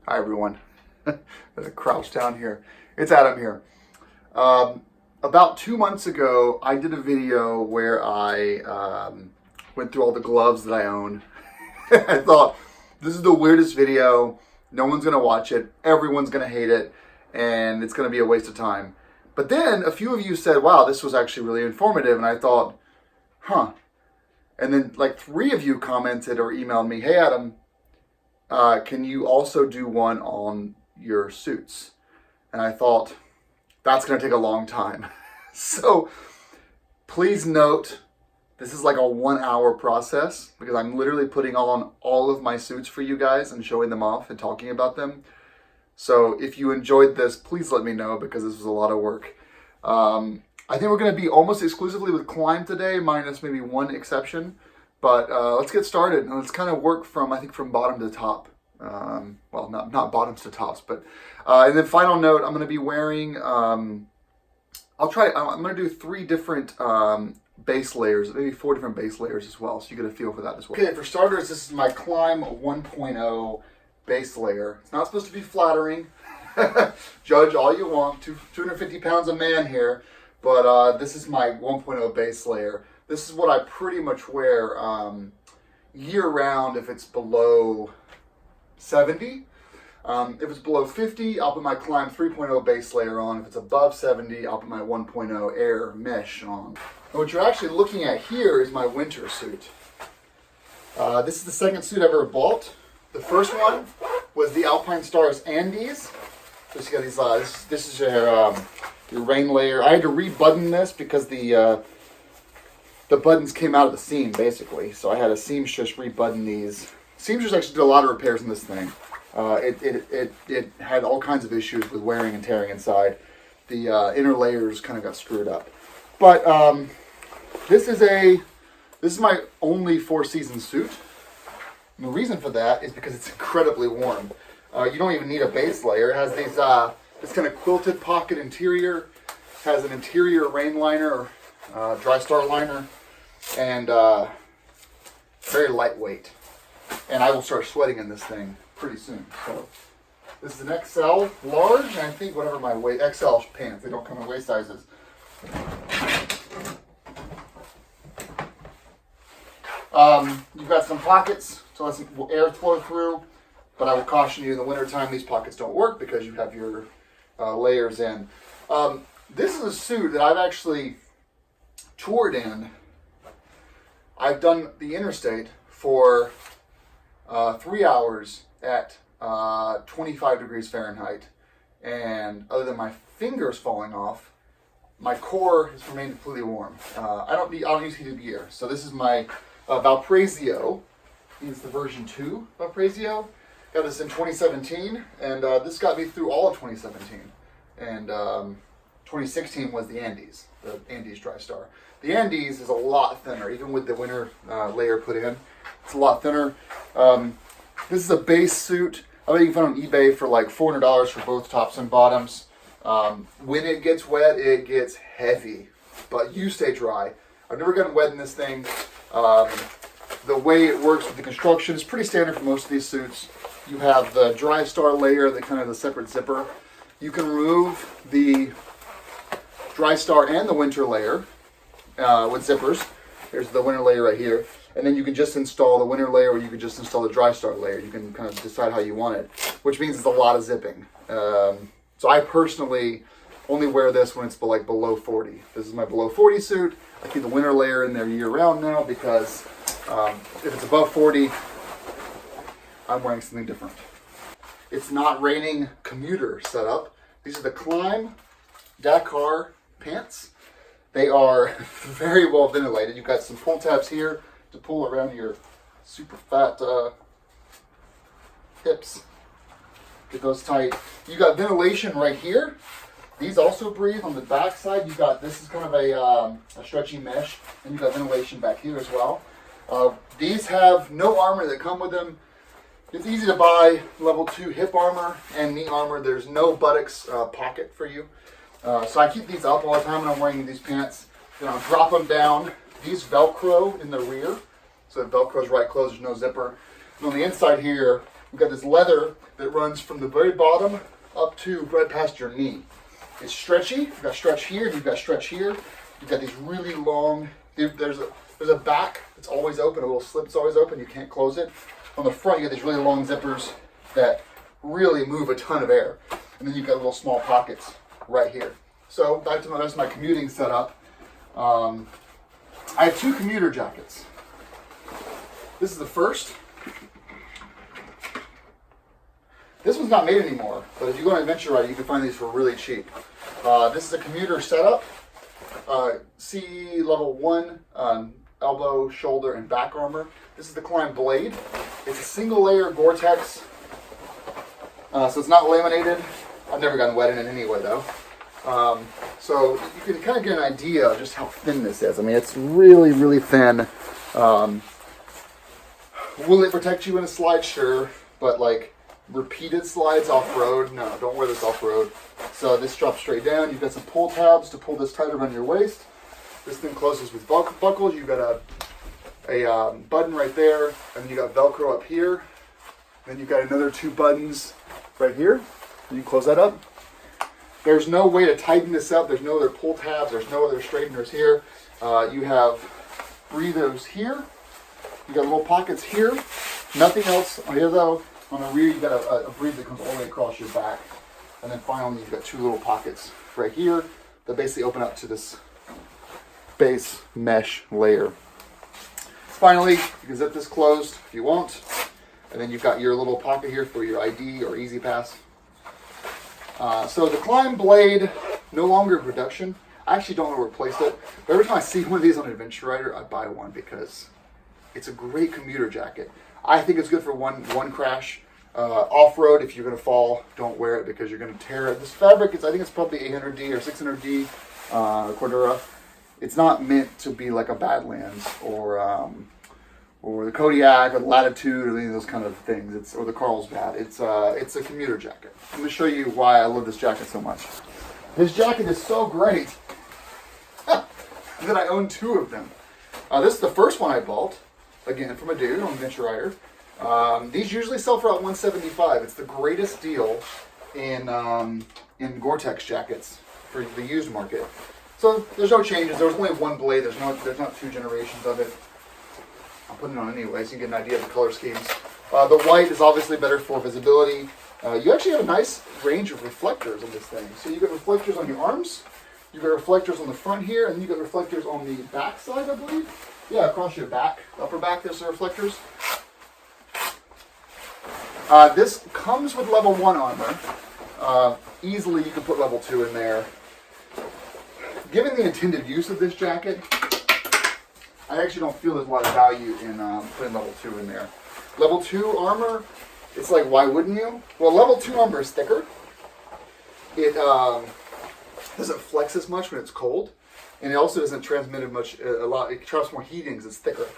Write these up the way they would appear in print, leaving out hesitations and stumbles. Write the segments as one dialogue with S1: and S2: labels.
S1: Hi everyone. Gotta crouch down here. It's Adam here. About 2 months ago, I did a video where I went through all the gloves that I own. I thought, this is the weirdest video. No one's gonna watch it. Everyone's gonna hate it. And it's gonna be a waste of time. But then a few of you said, wow, this was actually really informative. And I thought, huh. And then like 3 of you commented or emailed me, hey Adam, can you also do one on your suits? And I thought, that's going to take a long time. So please note, this is like a 1-hour process because I'm literally putting on all of my suits for you guys and showing them off and talking about them. So if you enjoyed this, please let me know because this was a lot of work. I think we're going to be almost exclusively with Klim today, minus maybe one exception. But let's get started and let's kind of work from, I think, from bottom to top. Well, not bottoms to tops, but and then final note, I'm going to be wearing, I'm going to do 3 different base layers, maybe 4 different base layers as well, so you get a feel for that as well. Okay, for starters, this is my Klim 1.0 base layer. It's not supposed to be flattering. Judge all you want, 250 pounds of man here, but this is my 1.0 base layer. This is what I pretty much wear year round if it's below 70. If it's below 50, I'll put my Klim 3.0 base layer on. If it's above 70, I'll put my 1.0 Air mesh on. And what you're actually looking at here is my winter suit. This is the second suit I've ever bought. The first one was the Alpine Stars Andes. So you got these. This is your rain layer. I had to rebutton this because the buttons came out of the seam basically. So I had a seamstress rebutton these. Seamstress actually did a lot of repairs on this thing. It had all kinds of issues with wearing and tearing inside. The inner layers kind of got screwed up. But this is my only 4-season suit. And the reason for that is because it's incredibly warm. You don't even need a base layer. It has these this kind of quilted pocket interior. Has an interior rain liner, dry star liner, and very lightweight. And I will start sweating in this thing pretty soon. So this is an XL large, and I think whatever my weight, XL pants. They don't come in waist sizes. You've got some pockets to let some air flow through, but I will caution you in the wintertime these pockets don't work because you have your layers in. This is a suit that I've actually toured in. I've done the interstate for 3 hours at 25 degrees Fahrenheit, and other than my fingers falling off, my core has remained completely warm. I don't use heated gear. So this is my Valparaiso. It's the version 2 Valparaiso. Got this in 2017, and this got me through all of 2017. And 2016 was the Andes Dry Star. The Andes is a lot thinner, even with the winter layer put in. It's a lot thinner. This is a base suit. I bet you can find on eBay for like $400 for both tops and bottoms. When it gets wet, it gets heavy, but you stay dry. I've never gotten wet in this thing. The way it works with the construction is pretty standard for most of these suits. You have the dry star layer, the kind of the separate zipper. You can remove the dry star and the winter layer with zippers. There's the winter layer right here. And then you can just install the winter layer, or you can just install the dry star layer. You can kind of decide how you want it, which means it's a lot of zipping. So I personally only wear this when it's like below 40. This is my below 40 suit. I keep the winter layer in there year round now because if it's above 40, I'm wearing something different. It's not raining commuter setup. These are the Klim Dakar pants. They are very well ventilated. You've got some pull tabs here to pull around your super fat hips. Get those tight. You got ventilation right here. These also breathe on the back side. You got, this is kind of a stretchy mesh, and you got ventilation back here as well. These have no armor that come with them. It's easy to buy level 2 hip armor and knee armor. There's no buttocks pocket for you. So I keep these up all the time when I'm wearing these pants. Then I'll drop them down. These Velcro in the rear. So the Velcro's right closed, there's no zipper. And on the inside here, We've got this leather that runs from the very bottom up to right past your knee. It's stretchy. You've got stretch here, and you've got stretch here. You've got these really long, there's a back that's always open, a little slip that's always open, you can't close it. On the front, you got these really long zippers that really move a ton of air. And then you've got little small pockets right here. So back to the rest of my commuting setup. I have 2 commuter jackets. This is the first. This one's not made anymore, but if you go on Adventure Ride, you can find these for really cheap. This is a commuter setup. CE level 1, elbow, shoulder, and back armor. This is the Klim blade. It's a single layer Gore-Tex, so it's not laminated. I've never gotten wet in it anyway, though. So you can kind of get an idea of just how thin this is. I mean, it's really, really thin. Will it protect you in a slide? Sure, but like repeated slides off-road, no, don't wear this off-road. So this drops straight down. You've got some pull tabs to pull this tight around your waist. This thing closes with buckles. You've got a button right there, and you got Velcro up here. Then you've got another 2 buttons right here. You can close that up. There's no way to tighten this up. There's no other pull tabs. There's no other straighteners here. You have breathers here. You got little pockets here. Nothing else here though. On the rear, you've got a breather that comes all the way across your back. And then finally, you've got 2 little pockets right here that basically open up to this base mesh layer. Finally, you can zip this closed if you want. And then you've got your little pocket here for your ID or Easy Pass. So the Klim blade, no longer in production. I actually don't know where to replace it. But every time I see one of these on Adventure Rider, I buy one because it's a great commuter jacket. I think it's good for one crash. Off-road, if you're going to fall, don't wear it because you're going to tear it. This fabric, I think it's probably 800D or 600D Cordura. It's not meant to be like a Badlands or the Kodiak or the Latitude or any of those kind of things. Or the Carlsbad. It's a commuter jacket. Let me show you why I love this jacket so much. This jacket is so great that I own 2 of them. This is the first one I bought, again from a dude on Adventure Rider. These usually sell for about $175. It's the greatest deal in Gore-Tex jackets for the used market. So there's no changes. There was only 1 blade. There's not 2 generations of it. I'll put it on anyway so you get an idea of the color schemes. The white is obviously better for visibility. You actually have a nice range of reflectors on this thing. So you got reflectors on your arms. You got reflectors on the front here, and you got reflectors on the back side, I believe. Yeah, across your back, upper back. There's the reflectors. This comes with level 1 armor. Easily you can put level 2 in there. Given the intended use of this jacket, I actually don't feel there's a lot of value in putting level 2 in there. Level 2 armor, it's like, why wouldn't you? Well, level 2 armor is thicker. It doesn't flex as much when it's cold. And it also doesn't transmit a lot. It traps more heat in because it's thicker.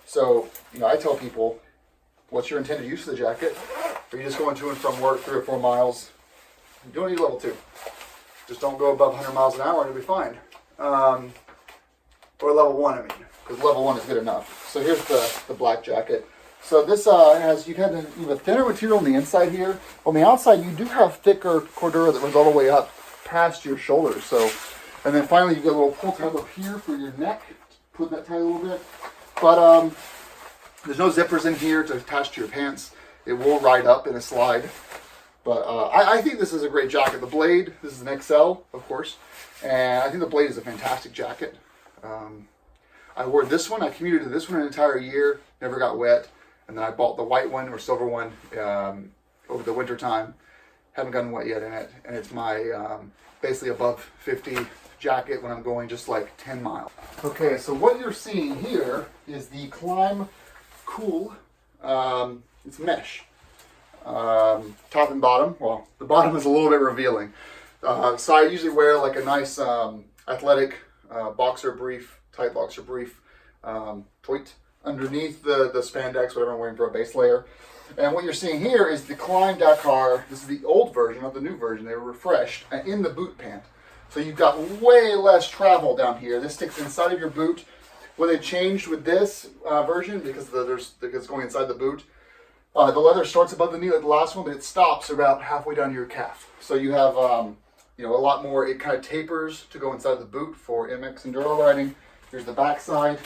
S1: So, I tell people, what's your intended use of the jacket? Are you just going to and from work 3 or 4 miles? You don't need level 2. Just don't go above 100 miles an hour and you'll be fine. Or level 1, I mean, because level 1 is good enough. So here's the black jacket. So this has, you have a thinner material on the inside here. On the outside, you do have thicker Cordura that runs all the way up past your shoulders. So, and then finally, you get a little pull tab up here for your neck. Put that tight a little bit. But there's no zippers in here to attach to your pants. It will ride up in a slide. But I think this is a great jacket. The blade, this is an XL, of course. And I think the blade is a fantastic jacket. I wore this one. I commuted to this one an entire year. Never got wet. And then I bought the white one or silver one over the winter time. Haven't gotten wet yet in it. And it's my basically above 50 jacket when I'm going just like 10 miles. Okay, so what you're seeing here is the Klim Cool. It's mesh. Top and bottom. Well, the bottom is a little bit revealing. So I usually wear like a nice athletic boxer brief, tight boxer brief, tweet underneath the spandex, whatever I'm wearing for a base layer. And what you're seeing here is the Klim Dakar. This is the old version, not the new version. They were refreshed in the boot pant. So you've got way less travel down here. This sticks inside of your boot. What they changed with this version, because it's going inside the boot, The leather starts above the knee like the last one, but it stops about halfway down your calf. So you have, you know, a lot more. It kind of tapers to go inside the boot for MX enduro riding. Here's the back side.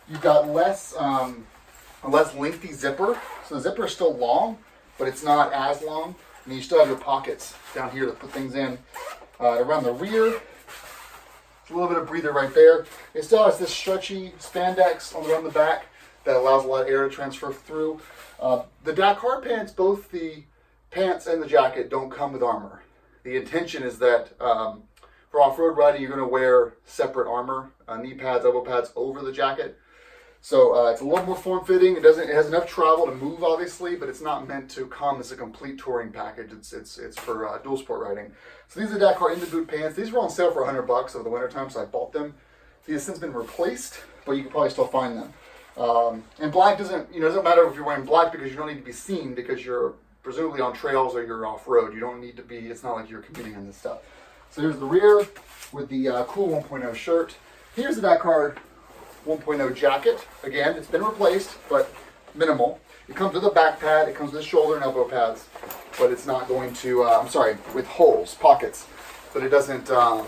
S1: You've got less, a less lengthy zipper. So the zipper is still long, but it's not as long. And you still have your pockets down here to put things in. Around the rear, a little bit of breather right there. It still has this stretchy spandex around the back that allows a lot of air to transfer through. The Dakar pants, both the pants and the jacket, don't come with armor. The intention is that for off-road riding, you're going to wear separate armor, knee pads, elbow pads over the jacket. So it's a little more form-fitting. It has enough travel to move, obviously, but it's not meant to come as a complete touring package. It's for dual sport riding. So these are Dakar in the boot pants. These were on sale for $100 over the winter time, so I bought them. These have since been replaced, but you can probably still find them. And black doesn't matter if you're wearing black because you don't need to be seen because you're presumably on trails or you're off-road. You don't need to be. It's not like you're competing on this stuff. So here's the rear with the cool 1.0 shirt. Here's the Dakar 1.0 jacket. Again, it's been replaced, but minimal. It comes with a back pad, it comes with shoulder and elbow pads, but it's not going to, with holes, pockets, but it doesn't, you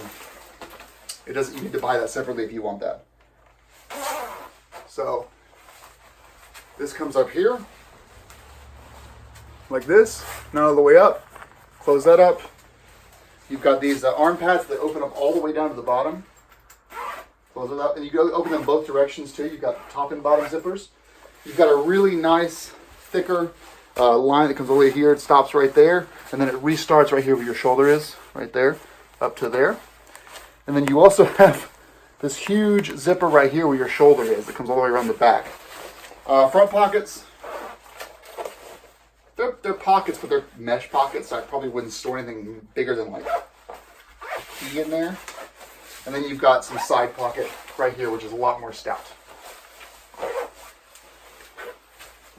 S1: need to buy that separately if you want that. So, this comes up here, like this, not all the way up. Close that up. You've got these arm pads that open up all the way down to the bottom. Close it up, and you can open them both directions too. You've got top and bottom zippers. You've got a really nice, thicker line that comes all the way here. It stops right there, and then it restarts right here where your shoulder is, right there, up to there. And then you also have this huge zipper right here where your shoulder is. It comes all the way around the back. Front pockets. They're pockets, but they're mesh pockets, so I probably wouldn't store anything bigger than like a key in there. And then you've got some side pocket right here, which is a lot more stout.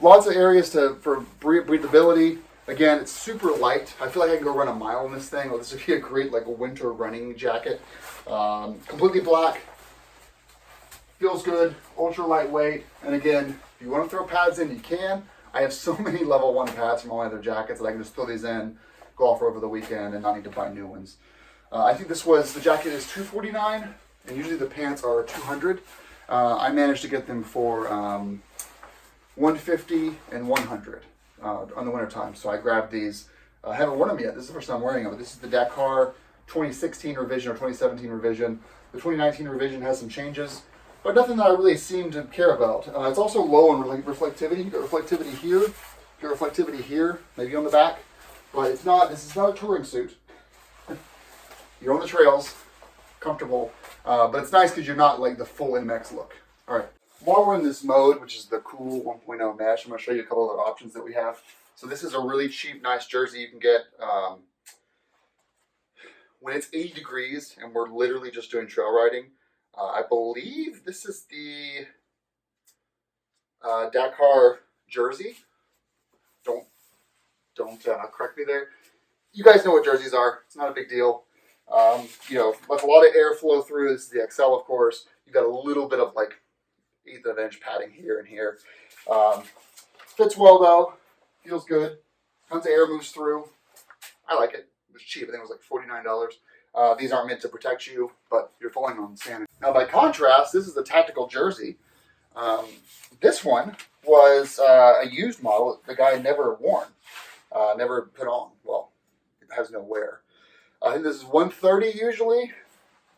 S1: Lots of areas for breathability. Again, it's super light. I feel like I can go run a mile in this thing. Well, this would be a great like a winter running jacket. Completely black. Feels good. Ultra lightweight. And again, if you want to throw pads in, you can. I have so many level 1 pads from all my other jackets that I can just throw these in, go off over the weekend, and not need to buy new ones. I think the jacket is $249, and usually the pants are $200. I managed to get them for $150 and $100 on the winter time. So I grabbed these. I haven't worn them yet. This is the first time I'm wearing them. But this is the Dakar 2016 revision or 2017 revision. The 2019 revision has some changes, but nothing that I really seem to care about. It's also low on reflectivity. You got reflectivity here, you got reflectivity here, maybe on the back, but it's not. This is not a touring suit. You're on the trails, comfortable, but it's nice because you're not like the full MX look. All right, while we're in this mode, which is the cool 1.0 mesh, I'm going to show you a couple other options that we have. So this is a really cheap, nice jersey you can get when it's 80 degrees and we're literally just doing trail riding. I believe this is the Dakar jersey. Don't correct me there. You guys know what jerseys are. It's not a big deal. With a lot of airflow through. This is the XL, of course. You've got a little bit of like 1/8 of an inch padding here and here. Fits well though. Feels good. Tons of air moves through. I like it. It was cheap. I think it was like $49. These aren't meant to protect you, but you're falling on sand. Now, by contrast, this is the tactical jersey. This one was a used model the guy never worn, never put on. Well, it has no wear. I think this is $130 usually.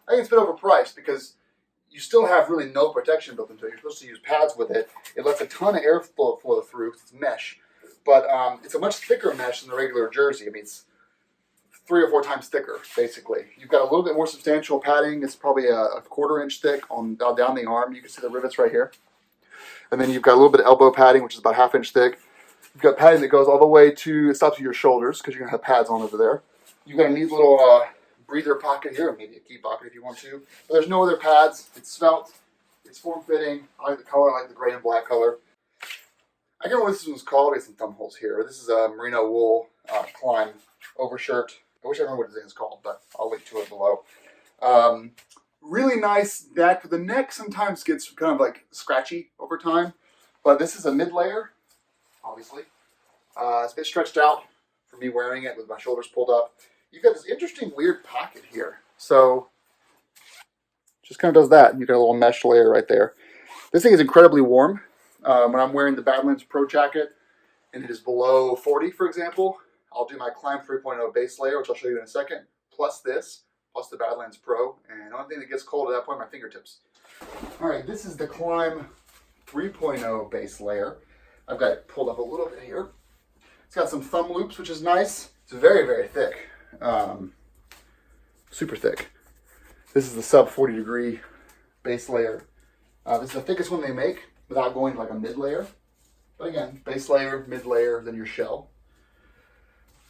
S1: I think it's a bit overpriced because you still have really no protection built into it. You're supposed to use pads with it. It lets a ton of air flow through because it's mesh. But it's a much thicker mesh than the regular jersey. I mean, it's 3 or 4 times thicker, basically. You've got a little bit more substantial padding. It's probably a 1/4 inch thick down the arm. You can see the rivets right here. And then you've got a little bit of elbow padding, which is about 1/2 inch thick. You've got padding that goes all the way to, it stops at your shoulders because you're going to have pads on over there. You've got a neat little breather pocket here, or maybe a key pocket if you want to. But there's no other pads. It's svelte. It's form-fitting. I like the color. I like the gray and black color. I can't remember what this one's called. I got some thumb holes here. This is a merino wool Klim overshirt. I wish I remember what this thing is called, but I'll link to it below. Really nice neck. The neck sometimes gets kind of like scratchy over time, but this is a mid layer obviously. It's a bit stretched out for me wearing it with my shoulders pulled up. You've got this interesting weird pocket here. So just kind of does that. You've got a little mesh layer right there. This thing is incredibly warm. When I'm wearing the Badlands Pro jacket and it is below 40, for example, I'll do my Klim 3.0 base layer, which I'll show you in a second, plus this, plus the Badlands Pro. And the only thing that gets cold at that point, my fingertips. All right, this is the Klim 3.0 base layer. I've got it pulled up a little bit here. It's got some thumb loops, which is nice. It's very, very thick. Super thick. This is the sub 40 degree base layer. This is the thickest one they make without going to like a mid layer. But again, base layer, mid layer, then your shell.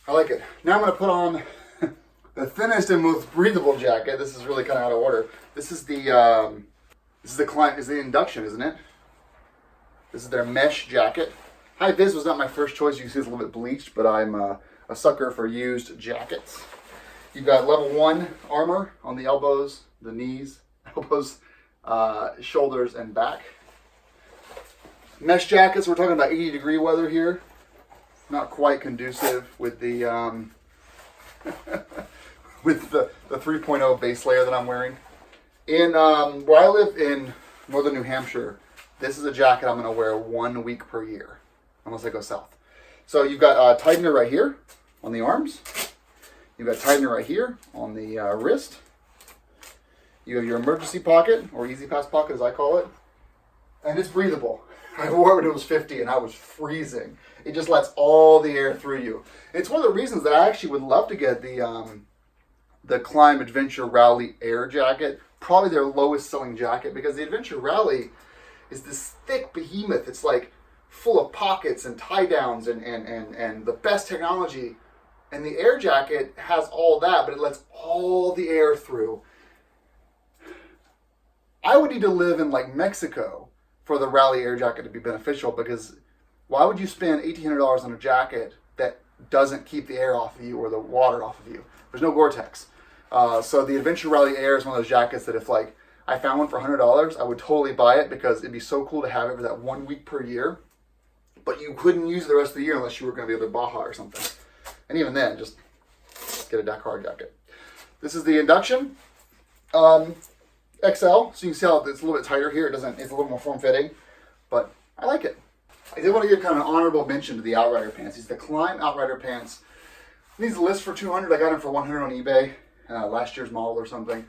S1: I like it. Now I'm going to put on the thinnest and most breathable jacket. This is really kind of out of order. This is the Klim, is the induction, isn't it? This is their mesh jacket. High vis was not my first choice. You can see it's a little bit bleached, but I'm a sucker for used jackets. You've got level 1 armor on the elbows, the knees, elbows, shoulders, and back. Mesh jackets, we're talking about 80 degree weather here. Not quite conducive with the with the 3.0 base layer that I'm wearing. In where I live in northern New Hampshire, this is a jacket I'm going to wear 1 week per year, unless I go south. So you've got a tightener right here on the arms. You've got tightener right here on the wrist. You have your emergency pocket, or easy pass pocket as I call it. And it's breathable. I wore it when it was 50 and I was freezing. It just lets all the air through you. It's one of the reasons that I actually would love to get the Klim Adventure Rally Air jacket. Probably their lowest selling jacket, because the Adventure Rally is this thick behemoth. It's like full of pockets and tie downs and the best technology. And the air jacket has all that, but it lets all the air through. I would need to live in like Mexico for the Rally Air jacket to be beneficial, because why would you spend $1,800 on a jacket that doesn't keep the air off of you or the water off of you? There's no Gore-Tex. So the Adventure Rally Air is one of those jackets that if like I found one for $100, I would totally buy it, because it'd be so cool to have it for that 1 week per year. But you couldn't use it the rest of the year unless you were going to be able to Baja or something. And even then, just get a Dakar jacket. This is the induction. XL, so you can see how it's a little bit tighter here. It's a little more form-fitting, but I like it. I did want to give kind of an honorable mention to the Outrider pants. These are the Klim Outrider pants. These list for $200. I got them for $100 on eBay, last year's model or something.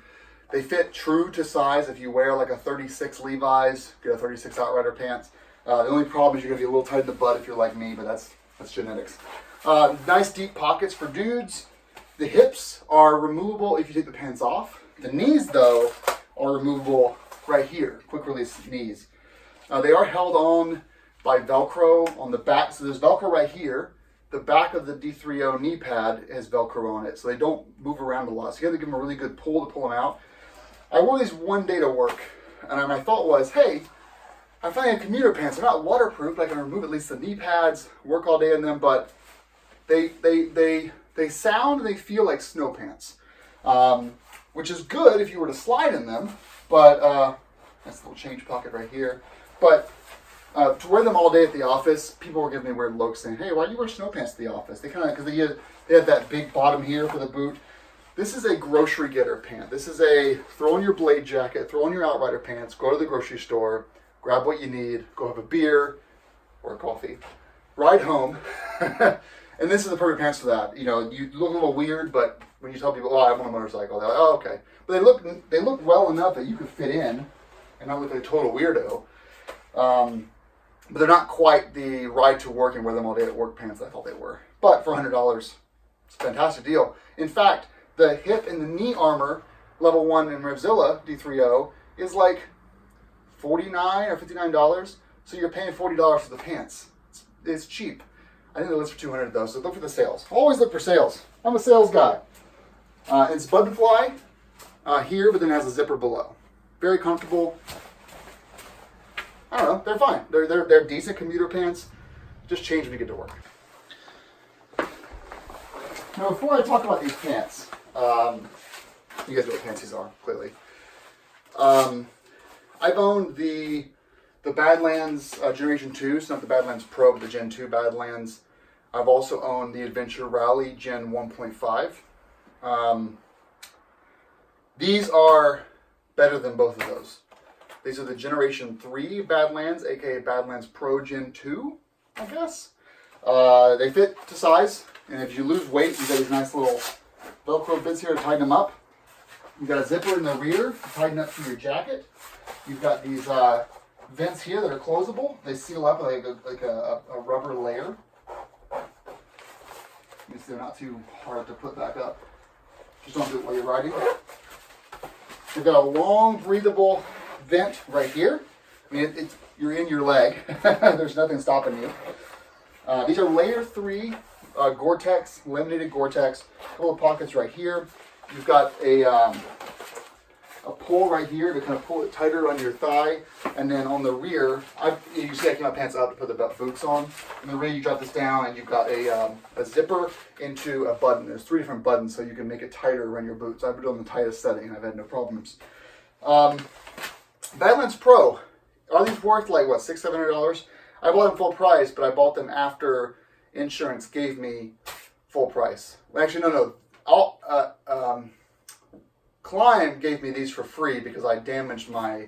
S1: They fit true to size. If you wear like a 36 Levi's, get a 36 Outrider pants. The only problem is you're going to be a little tight in the butt if you're like me, but that's genetics. Nice deep pockets for dudes. The hips are removable if you take the pants off. The knees, though, are removable right here. Quick release knees. They are held on by Velcro on the back. So there's Velcro right here. The back of the D30 knee pad has Velcro on it, so they don't move around a lot. So you have to give them a really good pull to pull them out. I wore these one day to work, and my thought was, hey, I'm finding commuter pants. They're not waterproof. I can remove at least the knee pads, work all day in them, but they sound and they feel like snow pants, which is good if you were to slide in them. But that's a little change pocket right here. But to wear them all day at the office, people were giving me weird looks saying, hey, why do you wear snow pants to the office? They kind of, because they had that big bottom here for the boot. This is a grocery getter pant. This is a throw on your blade jacket, throw on your Outrider pants, go to the grocery store, grab what you need, go have a beer or a coffee, ride home. And this is the perfect pants for that. You know, you look a little weird, but when you tell people, oh, I'm on a motorcycle, they're like, oh, okay. But they look well enough that you could fit in and not look like a total weirdo. But they're not quite the ride to work and wear them all day at work pants that I thought they were. But for $100, it's a fantastic deal. In fact, the hip and the knee armor, level 1 in Revzilla D30, is like $49 or $59. So you're paying $40 for the pants. It's cheap. I think they list for $200 though, so look for the sales. Always look for sales. I'm a sales guy. It's buttonfly here, but then it has a zipper below. Very comfortable. I don't know, they're fine. They're decent commuter pants. Just change when you get to work. Now, before I talk about these pants, you guys know what pants these are, clearly. I've owned the the Badlands Generation 2, so not the Badlands Pro, but the Gen 2 Badlands. I've also owned the Adventure Rally Gen 1.5. These are better than both of those. These are the Generation 3 Badlands, aka Badlands Pro Gen 2, I guess. They fit to size, and if you lose weight, you got these nice little Velcro bits here to tighten them up. You've got a zipper in the rear to tighten up through your jacket. You've got these vents here that are closable. They seal up like a rubber layer. You can see they're not too hard to put back up. Just don't do it while you're riding. You've got a long, breathable vent right here. I mean, you're in your leg. There's nothing stopping you. These are layer 3 Gore-Tex, laminated Gore-Tex. Little pockets right here. You've got a pull right here to kind of pull it tighter on your thigh. And then on the rear, you see I keep my pants up to put the boots on. In the rear, you drop this down and you've got a zipper into a button. There's 3 different buttons so you can make it tighter around your boots. I've been doing the tightest setting and I've had no problems. Badlands Pro, are these worth like what, $600, $700? I bought them full price, but I bought them after insurance gave me full price. Well, actually, no. Klim gave me these for free because I damaged my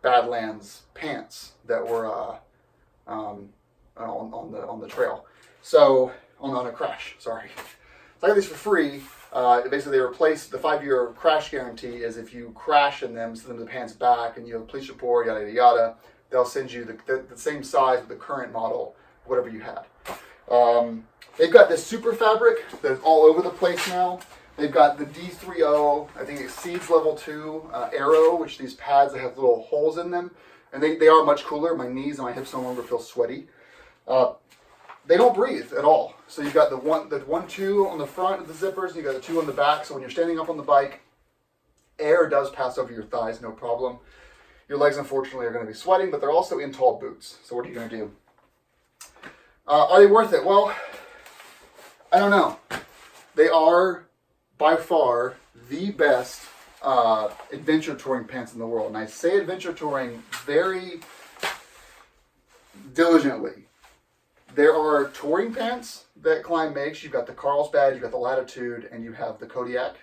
S1: Badlands pants that were on the trail. So on a crash. Sorry. So I got these for free. Basically, they replaced the 5-year crash guarantee. Is if you crash in them, send them the pants back, and you have a police report, yada yada yada. They'll send you the same size with the current model, whatever you had. They've got this super fabric that's all over the place now. They've got the D30, I think exceeds level 2 Aero, which these pads that have little holes in them. And they are much cooler. My knees and my hips no longer feel sweaty. They don't breathe at all. So you've got the 1-2 on the front of the zippers, and you've got the 2 on the back. So when you're standing up on the bike, air does pass over your thighs, no problem. Your legs, unfortunately, are going to be sweating, but they're also in tall boots. So what are you going to do? Are they worth it? Well, I don't know. They are, by far, the best adventure touring pants in the world. And I say adventure touring very diligently. There are touring pants that Klim makes. You've got the Carlsbad, you've got the Latitude, and you have the Kodiak.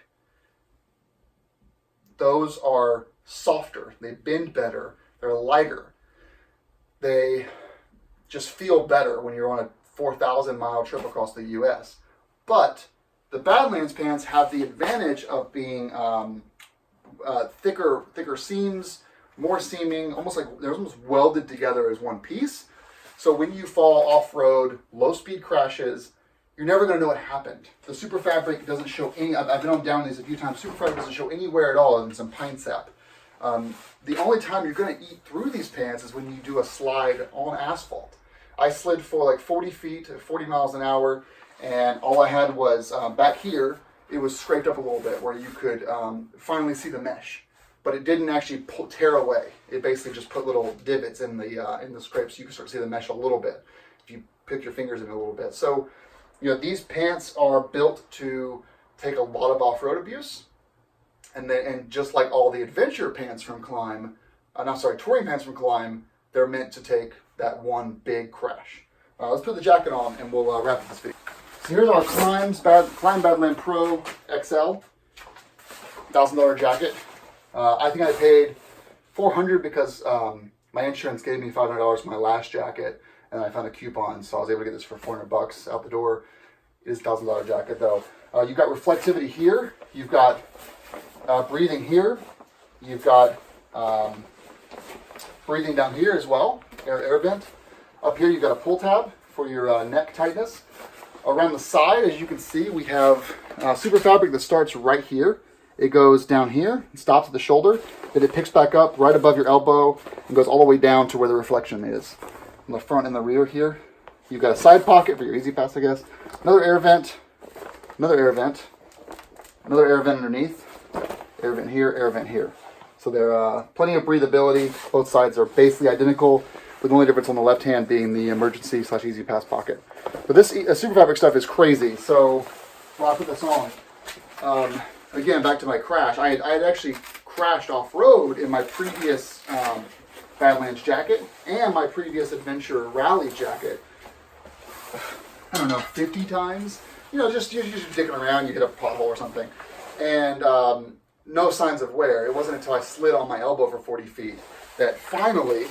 S1: Those are softer. They bend better. They're lighter. They just feel better when you're on a 4,000-mile trip across the U.S. But the Badlands pants have the advantage of being thicker seams, more seaming, almost like they're almost welded together as one piece. So when you fall off-road, low-speed crashes, you're never going to know what happened. The super fabric doesn't show any. I've been on down these a few times. Super fabric doesn't show anywhere at all, and some pine sap. The only time you're going to eat through these pants is when you do a slide on asphalt. I slid for like 40 feet, 40 miles an hour, and all I had was back here, it was scraped up a little bit where you could finally see the mesh. But it didn't actually tear away. It basically just put little divots in the scrape so you can start to see the mesh a little bit if you pick your fingers in a little bit. So, you know, these pants are built to take a lot of off-road abuse. And just like all the adventure pants from Klim, touring pants from Klim, they're meant to take that one big crash. Let's put the jacket on and we'll wrap up this video. So here's our Klim Badlands Pro XL, $1,000 jacket. I think I paid $400 because my insurance gave me $500 for my last jacket, and I found a coupon, so I was able to get this for $400 out the door. It is a $1,000 jacket though. You've got reflectivity here. You've got breathing here. You've got breathing down here as well, air vent. Up here you've got a pull tab for your neck tightness. Around the side, as you can see, we have super fabric that starts right here. It goes down here, it stops at the shoulder, then it picks back up right above your elbow and goes all the way down to where the reflection is. On the front and the rear here, you've got a side pocket for your Easy Pass, I guess. Another air vent, another air vent, another air vent underneath, air vent here. So there are plenty of breathability. Both sides are basically identical, with the only difference on the left hand being the emergency / Easy Pass pocket. But this super fabric stuff is crazy. So while I put this on, again, back to my crash. I had actually crashed off-road in my previous Badlands jacket and my previous adventure rally jacket. I don't know, 50 times. You know, just you're digging around, you hit a pothole or something. And no signs of wear. It wasn't until I slid on my elbow for 40 feet that finally,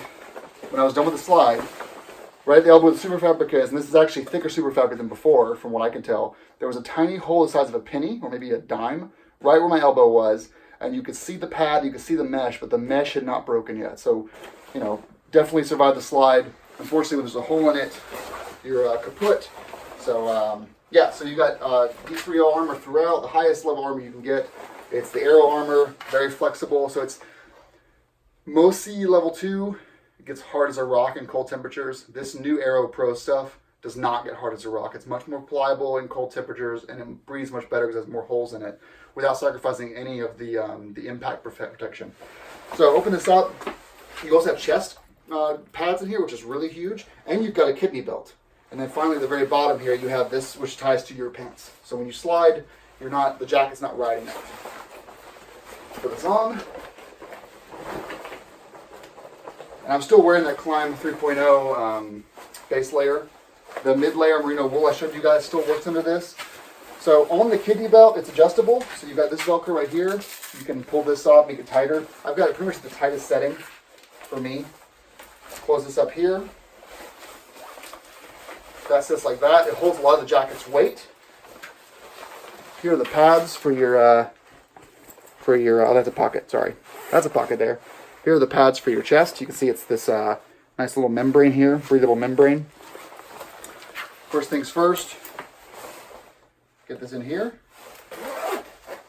S1: when I was done with the slide, right at the elbow of the super fabric is, and this is actually thicker super fabric than before, from what I can tell, there was a tiny hole the size of a penny, or maybe a dime, right where my elbow was, and you could see the pad, you could see the mesh, but the mesh had not broken yet. So, you know, definitely survived the slide. Unfortunately, when there's a hole in it, you're kaput. So, yeah, so you got D3O armor throughout, the highest level armor you can get. It's the Aero armor, very flexible. So it's mostly level 2. It gets hard as a rock in cold temperatures. This new Aero Pro stuff does not get hard as a rock. It's much more pliable in cold temperatures, and it breathes much better because it has more holes in it without sacrificing any of the impact protection. So open this up. You also have chest pads in here, which is really huge, and you've got a kidney belt. And then finally, at the very bottom here, you have this, which ties to your pants. So when you slide, the jacket's not riding out. Put this on. And I'm still wearing that Klim 3.0 base layer. The mid layer merino wool I showed you guys still works under this. So on the kidney belt, it's adjustable. So you've got this Velcro right here. You can pull this off, make it tighter. I've got it pretty much the tightest setting for me. Close this up here. That sits like that. It holds a lot of the jacket's weight. Here are the pads for your, oh, that's a pocket, sorry. That's a pocket there. Here are the pads for your chest. You can see it's this nice little membrane here, breathable membrane. First things first, get this in here,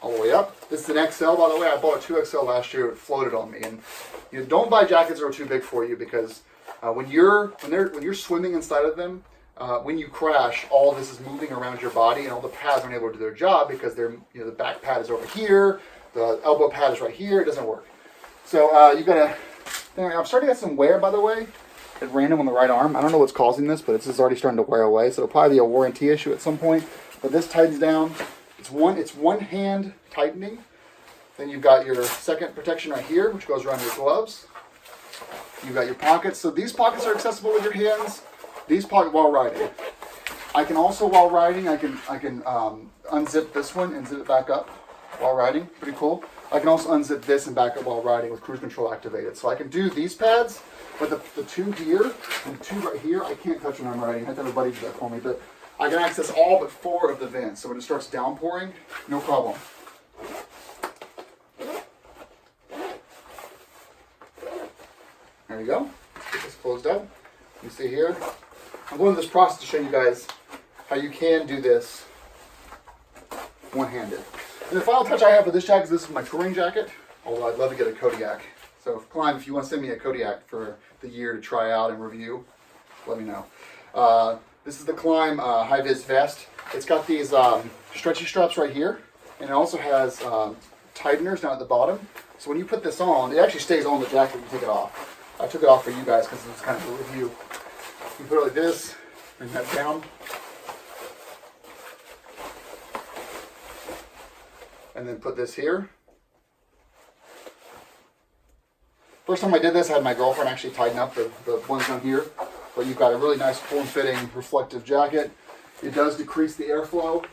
S1: all the way up. This is an XL, by the way. I bought a 2XL last year. It floated on me. And you don't buy jackets that are too big for you, because when you're swimming inside of them, when you crash, all this is moving around your body, and all the pads aren't able to do their job because the back pad is over here, the elbow pad is right here. It doesn't work. So you've got I'm starting to get some wear, by the way, at random on the right arm. I don't know what's causing this, but this is already starting to wear away. So it'll probably be a warranty issue at some point. But this tightens down. It's one hand tightening. Then you've got your second protection right here, which goes around your gloves. You've got your pockets. So these pockets are accessible with your hands. These pockets while riding. I can also, while riding, I can unzip this one and zip it back up while riding. Pretty cool. I can also unzip this and back up while riding with cruise control activated. So I can do these pads, but the two here and the two right here, I can't touch when I'm riding. I have to have a buddy do that for me. But I can access all but 4 of the vents. So when it starts downpouring, no problem. There you go. Get this closed up. You see here. I'm going through this process to show you guys how you can do this one-handed. And the final touch I have for this jacket is this is my touring jacket, although I'd love to get a Kodiak. So Klim, if you want to send me a Kodiak for the year to try out and review, let me know. This is the Klim high-vis vest. It's got these stretchy straps right here, and it also has tighteners down at the bottom. So when you put this on, it actually stays on the jacket when you take it off. I took it off for you guys because it's kind of a review. You put it like this, bring that down. And then put this here. First time I did this, I had my girlfriend actually tighten up the ones down here. But you've got a really nice form-fitting reflective jacket. It does decrease the airflow,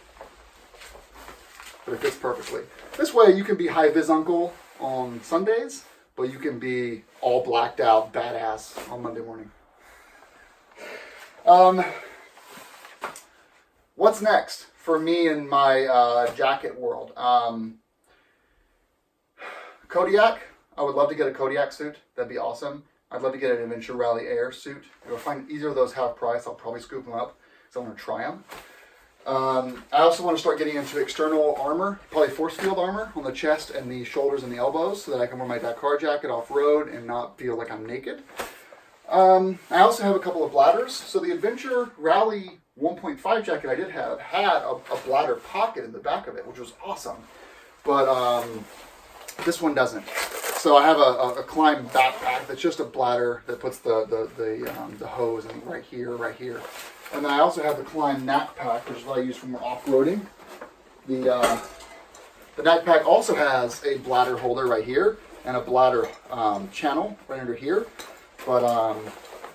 S1: but it fits perfectly. This way you can be high-vis uncle on Sundays, but you can be all blacked out badass on Monday morning. What's next for me in my jacket world? Kodiak. I would love to get a Kodiak suit. That'd be awesome. I'd love to get an Adventure Rally Air suit. If I find either of those half price, I'll probably scoop them up because I want to try them. I also want to start getting into external armor, probably force field armor on the chest and the shoulders and the elbows so that I can wear my Dakar jacket off-road and not feel like I'm naked. I also have a couple of bladders. So the Adventure Rally 1.5 jacket I did have had a bladder pocket in the back of it, which was awesome. But this one doesn't. So I have a Klim backpack that's just a bladder that puts the hose in right here. And then I also have the Klim knack pack, which is what I use for more off-roading. The knack pack also has a bladder holder right here and a bladder channel right under here. But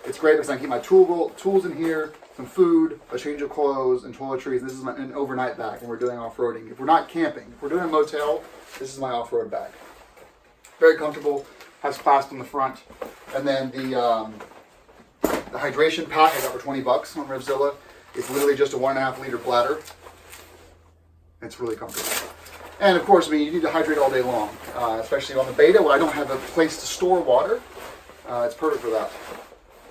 S1: it's great because I can keep my tools in here, some food, a change of clothes, and toiletries. This is an overnight bag when we're doing off-roading. If we're not camping, if we're doing a motel, this is my off-road bag. Very comfortable, has clasp on the front. And then the hydration pack I got for 20 bucks on Revzilla. It's literally just a 1.5 liter bladder. It's really comfortable. And of course, I mean, you need to hydrate all day long, especially on the Beta where I don't have a place to store water. It's perfect for that.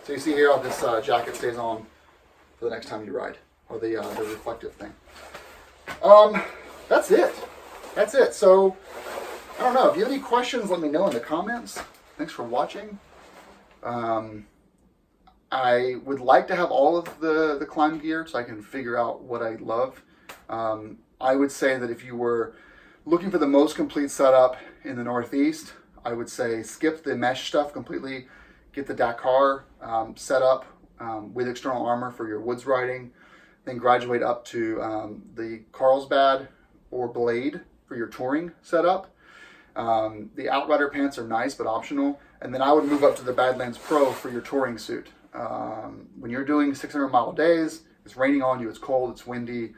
S1: So you see here how this jacket stays on for the next time you ride, or the reflective thing. That's it. That's it. So I don't know. If you have any questions, let me know in the comments. Thanks for watching. I would like to have all of the climb gear so I can figure out what I love. I would say that if you were looking for the most complete setup in the Northeast, I would say skip the mesh stuff completely. Get the Dakar set up with external armor for your woods riding. Then graduate up to the Carlsbad or Blade for your touring setup. The Outrider pants are nice but optional. And then I would move up to the Badlands Pro for your touring suit. When you're doing 600-mile days, it's raining on you, it's cold, it's windy,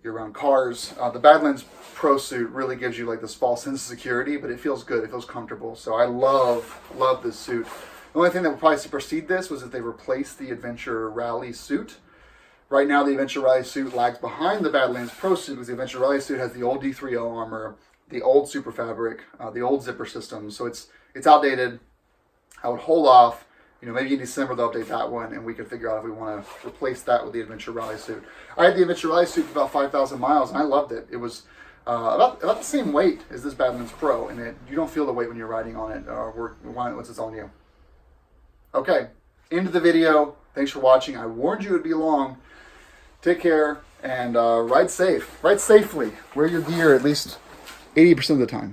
S1: you're around cars. The Badlands Pro suit really gives you like this false sense of security, but it feels good, it feels comfortable. So I love this suit. The only thing that would probably supersede this was if they replaced the Adventure Rally suit. Right now, the Adventure Rally suit lags behind the Badlands Pro suit because the Adventure Rally suit has the old D3O armor, the old super fabric, the old zipper system. So it's outdated. I would hold off. You know, maybe in December they'll update that one, and we can figure out if we want to replace that with the Adventure Rally suit. I had the Adventure Rally suit for about 5,000 miles, and I loved it. It was about the same weight as this Badlands Pro, and you don't feel the weight when you're riding on it once it's on you. Okay, end of the video. Thanks for watching. I warned you it would be long. Take care and ride safe. Ride safely. Wear your gear at least 80% of the time.